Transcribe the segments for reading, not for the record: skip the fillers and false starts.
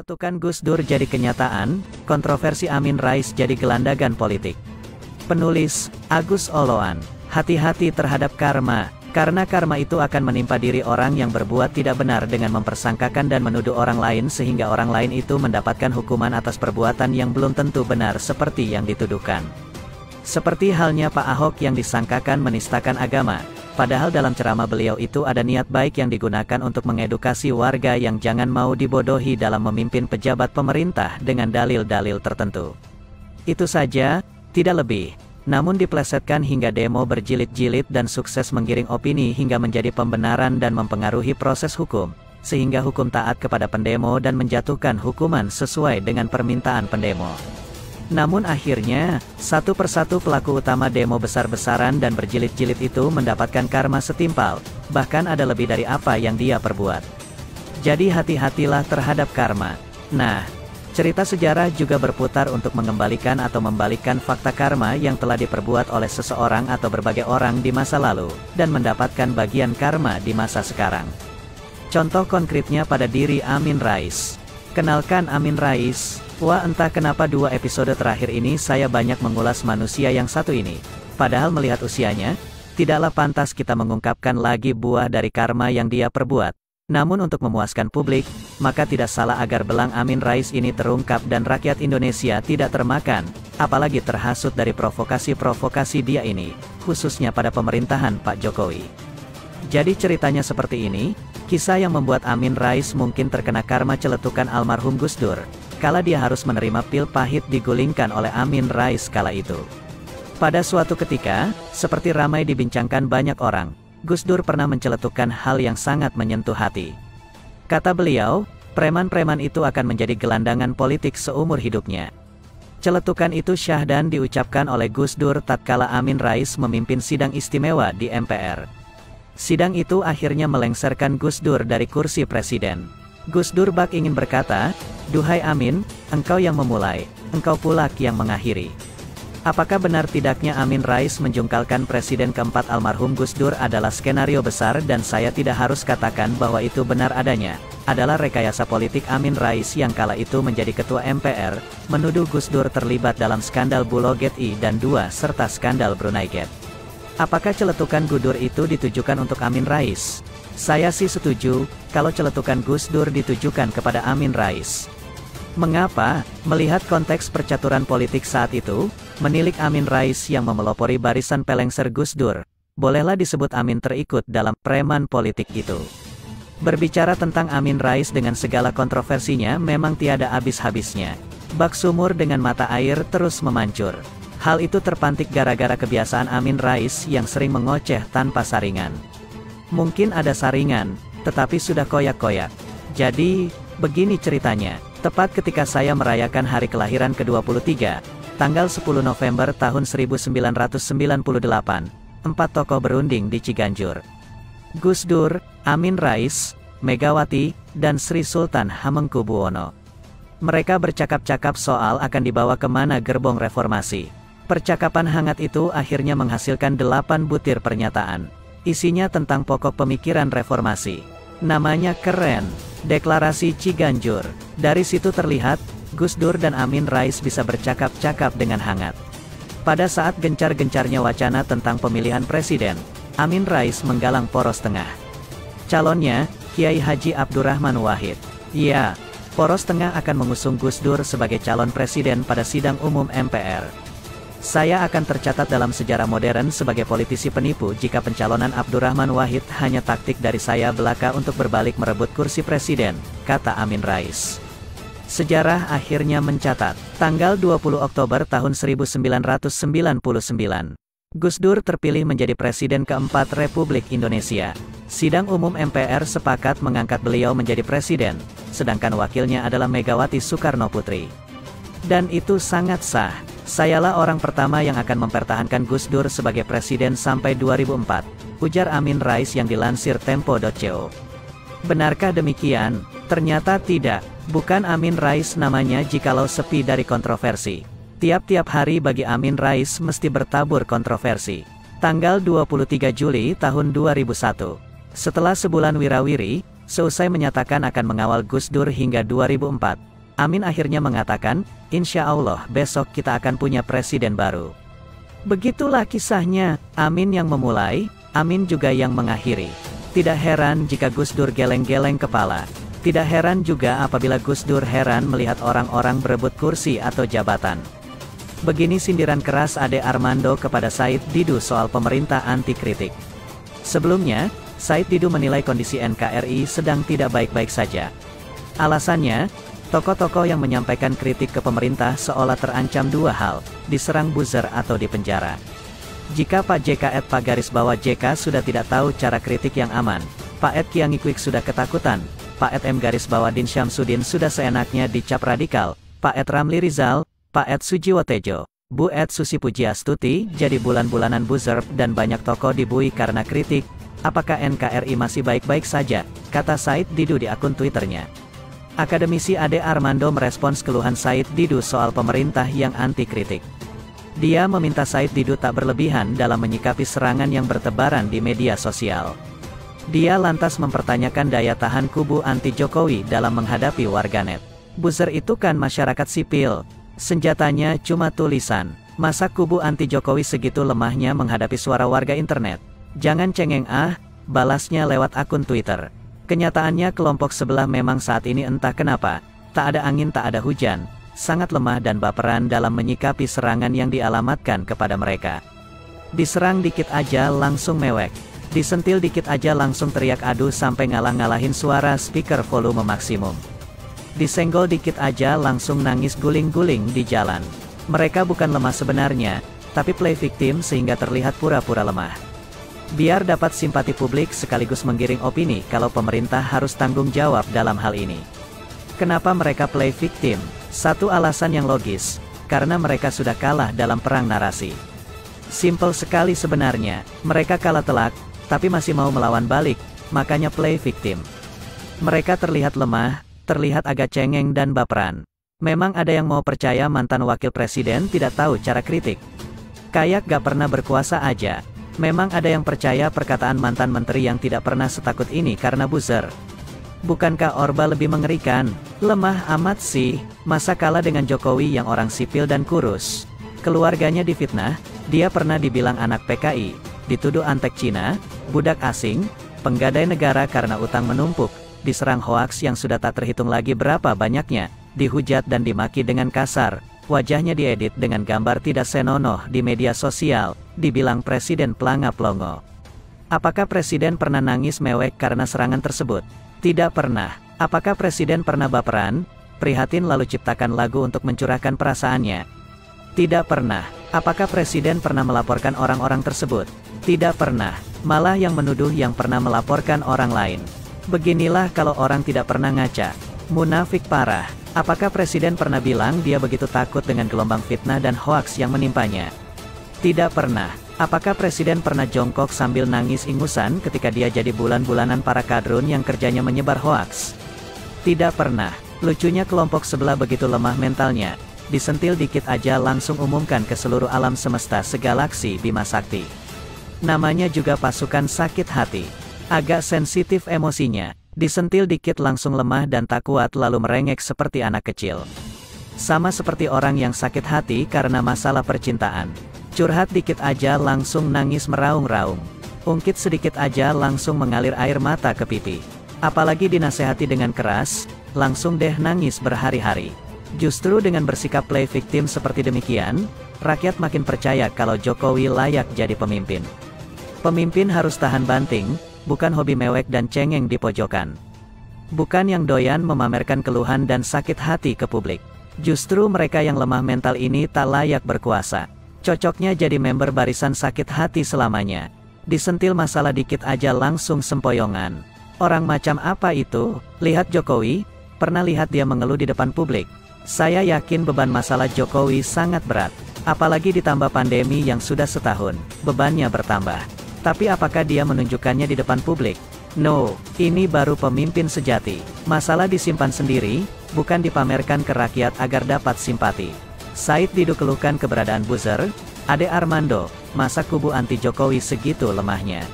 Letukan Gus Dur jadi kenyataan, kontroversi Amin Rais jadi gelandangan politik. Penulis, Agus Oloan. Hati-hati terhadap karma, karena karma itu akan menimpa diri orang yang berbuat tidak benar dengan mempersangkakan dan menuduh orang lain sehingga orang lain itu mendapatkan hukuman atas perbuatan yang belum tentu benar seperti yang dituduhkan. Seperti halnya Pak Ahok yang disangkakan menistakan agama. Padahal dalam ceramah beliau itu ada niat baik yang digunakan untuk mengedukasi warga yang jangan mau dibodohi dalam memimpin pejabat pemerintah dengan dalil-dalil tertentu. Itu saja, tidak lebih. Namun diplesetkan hingga demo berjilid-jilid dan sukses menggiring opini hingga menjadi pembenaran dan mempengaruhi proses hukum, sehingga hukum taat kepada pendemo dan menjatuhkan hukuman sesuai dengan permintaan pendemo. Namun akhirnya, satu persatu pelaku utama demo besar-besaran dan berjilid-jilid itu mendapatkan karma setimpal, bahkan ada lebih dari apa yang dia perbuat. Jadi hati-hatilah terhadap karma. Nah, cerita sejarah juga berputar untuk mengembalikan atau membalikkan fakta karma yang telah diperbuat oleh seseorang atau berbagai orang di masa lalu, dan mendapatkan bagian karma di masa sekarang. Contoh konkretnya pada diri Amin Rais. Kenalkan Amin Rais. Wah, entah kenapa 2 episode terakhir ini saya banyak mengulas manusia yang satu ini. Padahal melihat usianya, tidaklah pantas kita mengungkapkan lagi buah dari karma yang dia perbuat. Namun untuk memuaskan publik, maka tidak salah agar belang Amin Rais ini terungkap dan rakyat Indonesia tidak termakan, apalagi terhasut dari provokasi-provokasi dia ini, khususnya pada pemerintahan Pak Jokowi. Jadi ceritanya seperti ini, kisah yang membuat Amin Rais mungkin terkena karma celetukan almarhum Gus Dur, kala dia harus menerima pil pahit digulingkan oleh Amin Rais kala itu. Pada suatu ketika, seperti ramai dibincangkan banyak orang, Gus Dur pernah menceletukan hal yang sangat menyentuh hati. Kata beliau, preman-preman itu akan menjadi gelandangan politik seumur hidupnya. Celetukan itu syahdan diucapkan oleh Gus Dur tatkala Amin Rais memimpin sidang istimewa di MPR. Sidang itu akhirnya melengsarkan Gus Dur dari kursi presiden. Gus Dur bak ingin berkata, "Duhai Amin, engkau yang memulai, engkau pula yang mengakhiri." Apakah benar tidaknya Amin Rais menjungkalkan presiden keempat almarhum Gus Dur adalah skenario besar dan saya tidak harus katakan bahwa itu benar adanya, adalah rekayasa politik Amin Rais yang kala itu menjadi ketua MPR, menuduh Gus Dur terlibat dalam skandal Bulogate I dan II serta skandal Brunei Gate. Apakah celetukan Gus Dur itu ditujukan untuk Amin Rais? Saya sih setuju, kalau celetukan Gus Dur ditujukan kepada Amin Rais. Mengapa? Melihat konteks percaturan politik saat itu, menilik Amin Rais yang memelopori barisan pelengser Gus Dur, bolehlah disebut Amin terikut dalam preman politik itu. Berbicara tentang Amin Rais dengan segala kontroversinya memang tiada habis-habisnya. Bak sumur dengan mata air terus memancur. Hal itu terpantik gara-gara kebiasaan Amin Rais yang sering mengoceh tanpa saringan. Mungkin ada saringan, tetapi sudah koyak-koyak. Jadi, begini ceritanya. Tepat ketika saya merayakan hari kelahiran ke-23, tanggal 10 November tahun 1998, 4 tokoh berunding di Ciganjur. Gus Dur, Amin Rais, Megawati, dan Sri Sultan Hamengkubuwono. Mereka bercakap-cakap soal akan dibawa kemana gerbong reformasi. Percakapan hangat itu akhirnya menghasilkan 8 butir pernyataan. Isinya tentang pokok pemikiran reformasi. Namanya keren, Deklarasi Ciganjur. Dari situ terlihat, Gus Dur dan Amin Rais bisa bercakap-cakap dengan hangat. Pada saat gencar-gencarnya wacana tentang pemilihan presiden, Amin Rais menggalang poros tengah. Calonnya, Kiai Haji Abdurrahman Wahid. Ya, poros tengah akan mengusung Gus Dur sebagai calon presiden pada sidang umum MPR. Saya akan tercatat dalam sejarah modern sebagai politisi penipu jika pencalonan Abdurrahman Wahid hanya taktik dari saya belaka untuk berbalik merebut kursi presiden, kata Amin Rais. Sejarah akhirnya mencatat, tanggal 20 Oktober tahun 1999, Gus Dur terpilih menjadi presiden keempat Republik Indonesia. Sidang umum MPR sepakat mengangkat beliau menjadi presiden, sedangkan wakilnya adalah Megawati Soekarnoputri. Dan itu sangat sah. Sayalah orang pertama yang akan mempertahankan Gus Dur sebagai presiden sampai 2004, ujar Amin Rais yang dilansir Tempo.co. Benarkah demikian? Ternyata tidak. Bukan Amin Rais namanya jikalau sepi dari kontroversi. Tiap-tiap hari bagi Amin Rais mesti bertabur kontroversi. Tanggal 23 Juli tahun 2001. Setelah sebulan wirawiri, seusai menyatakan akan mengawal Gus Dur hingga 2004, Amin akhirnya mengatakan, "Insya Allah besok kita akan punya presiden baru." Begitulah kisahnya, Amin yang memulai, Amin juga yang mengakhiri. Tidak heran jika Gus Dur geleng-geleng kepala. Tidak heran juga apabila Gus Dur heran melihat orang-orang berebut kursi atau jabatan. Begini sindiran keras Ade Armando kepada Said Didu soal pemerintah anti kritik. Sebelumnya, Said Didu menilai kondisi NKRI sedang tidak baik-baik saja. Alasannya, tokoh-tokoh yang menyampaikan kritik ke pemerintah seolah terancam dua hal, diserang buzzer atau dipenjara. Jika Pak JK @Pak_JK sudah tidak tahu cara kritik yang aman, Pak @Kiangikwik sudah ketakutan, Pak @M_Din Syamsuddin sudah seenaknya dicap radikal, Pak @Ramli Rizal, Pak @Sujiwotejo, Bu @Susi Pujiastuti jadi bulan-bulanan buzzer dan banyak tokoh dibui karena kritik. Apakah NKRI masih baik-baik saja? Kata Said Didu di akun Twitternya. Akademisi Ade Armando merespons keluhan Said Didu soal pemerintah yang anti kritik. Dia meminta Said Didu tak berlebihan dalam menyikapi serangan yang bertebaran di media sosial. Dia lantas mempertanyakan daya tahan kubu anti Jokowi dalam menghadapi warganet. Buzzer itu kan masyarakat sipil. Senjatanya cuma tulisan. Masa kubu anti Jokowi segitu lemahnya menghadapi suara warga internet? Jangan cengeng balasnya lewat akun Twitter. Kenyataannya kelompok sebelah memang saat ini entah kenapa, tak ada angin tak ada hujan, sangat lemah dan baperan dalam menyikapi serangan yang dialamatkan kepada mereka. Diserang dikit aja langsung mewek, disentil dikit aja langsung teriak adu sampai ngalah-ngalahin suara speaker volume maksimum. Disenggol dikit aja langsung nangis guling-guling di jalan. Mereka bukan lemah sebenarnya, tapi play victim sehingga terlihat pura-pura lemah. Biar dapat simpati publik sekaligus menggiring opini kalau pemerintah harus tanggung jawab dalam hal ini. Kenapa mereka play victim? Satu alasan yang logis, karena mereka sudah kalah dalam perang narasi. Simple sekali sebenarnya, mereka kalah telak, tapi masih mau melawan balik, makanya play victim. Mereka terlihat lemah, terlihat agak cengeng dan baperan. Memang ada yang mau percaya mantan wakil presiden tidak tahu cara kritik. Kayak gak pernah berkuasa aja. Memang ada yang percaya perkataan mantan menteri yang tidak pernah setakut ini karena buzzer. Bukankah Orba lebih mengerikan? Lemah amat sih, masa kalah dengan Jokowi yang orang sipil dan kurus. Keluarganya difitnah, dia pernah dibilang anak PKI, dituduh antek Cina, budak asing, penggadai negara karena utang menumpuk, diserang hoaks yang sudah tak terhitung lagi berapa banyaknya, dihujat dan dimaki dengan kasar. Wajahnya diedit dengan gambar tidak senonoh di media sosial, dibilang presiden pelanga-pelongo. Apakah presiden pernah nangis mewek karena serangan tersebut? Tidak pernah. Apakah presiden pernah baperan, prihatin lalu ciptakan lagu untuk mencurahkan perasaannya? Tidak pernah. Apakah presiden pernah melaporkan orang-orang tersebut? Tidak pernah. Malah yang menuduh yang pernah melaporkan orang lain. Beginilah kalau orang tidak pernah ngaca. Munafik parah. Apakah presiden pernah bilang dia begitu takut dengan gelombang fitnah dan hoaks yang menimpanya? Tidak pernah. Apakah presiden pernah jongkok sambil nangis ingusan ketika dia jadi bulan-bulanan para kadrun yang kerjanya menyebar hoaks? Tidak pernah. Lucunya kelompok sebelah begitu lemah mentalnya, disentil dikit aja langsung umumkan ke seluruh alam semesta segalaksi Bima Sakti. Namanya juga pasukan sakit hati. Agak sensitif emosinya. Disentil dikit langsung lemah dan tak kuat lalu merengek seperti anak kecil. Sama seperti orang yang sakit hati karena masalah percintaan. Curhat dikit aja langsung nangis meraung-raung. Ungkit sedikit aja langsung mengalir air mata ke pipi. Apalagi dinasehati dengan keras, langsung deh nangis berhari-hari. Justru dengan bersikap play victim seperti demikian, rakyat makin percaya kalau Jokowi layak jadi pemimpin. Pemimpin harus tahan banting, bukan hobi mewek dan cengeng di pojokan. Bukan yang doyan memamerkan keluhan dan sakit hati ke publik. Justru mereka yang lemah mental ini tak layak berkuasa. Cocoknya jadi member barisan sakit hati selamanya. Disentil masalah dikit aja langsung sempoyongan. Orang macam apa itu? Lihat Jokowi, pernah lihat dia mengeluh di depan publik? Saya yakin beban masalah Jokowi sangat berat. Apalagi ditambah pandemi yang sudah setahun, bebannya bertambah. Tapi apakah dia menunjukkannya di depan publik? No, ini baru pemimpin sejati. Masalah disimpan sendiri, bukan dipamerkan ke rakyat agar dapat simpati. Said Didu keluhkan keberadaan buzzer. Ade Armando, masa kubu anti Jokowi segitu lemahnya?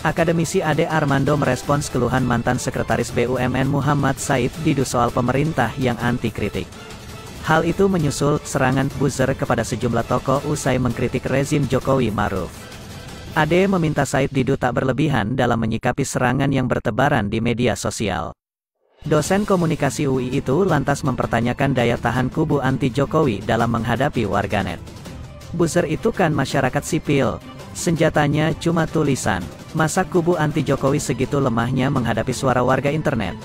Akademisi Ade Armando merespons keluhan mantan Sekretaris BUMN Muhammad Said Didu soal pemerintah yang anti kritik. Hal itu menyusul serangan buzzer kepada sejumlah tokoh usai mengkritik rezim Jokowi Maruf. Ade meminta Said Didu tak berlebihan dalam menyikapi serangan yang bertebaran di media sosial. Dosen komunikasi UI itu lantas mempertanyakan daya tahan kubu anti Jokowi dalam menghadapi warganet. Buzzer itu kan masyarakat sipil, senjatanya cuma tulisan. Masa kubu anti Jokowi segitu lemahnya menghadapi suara warga internet?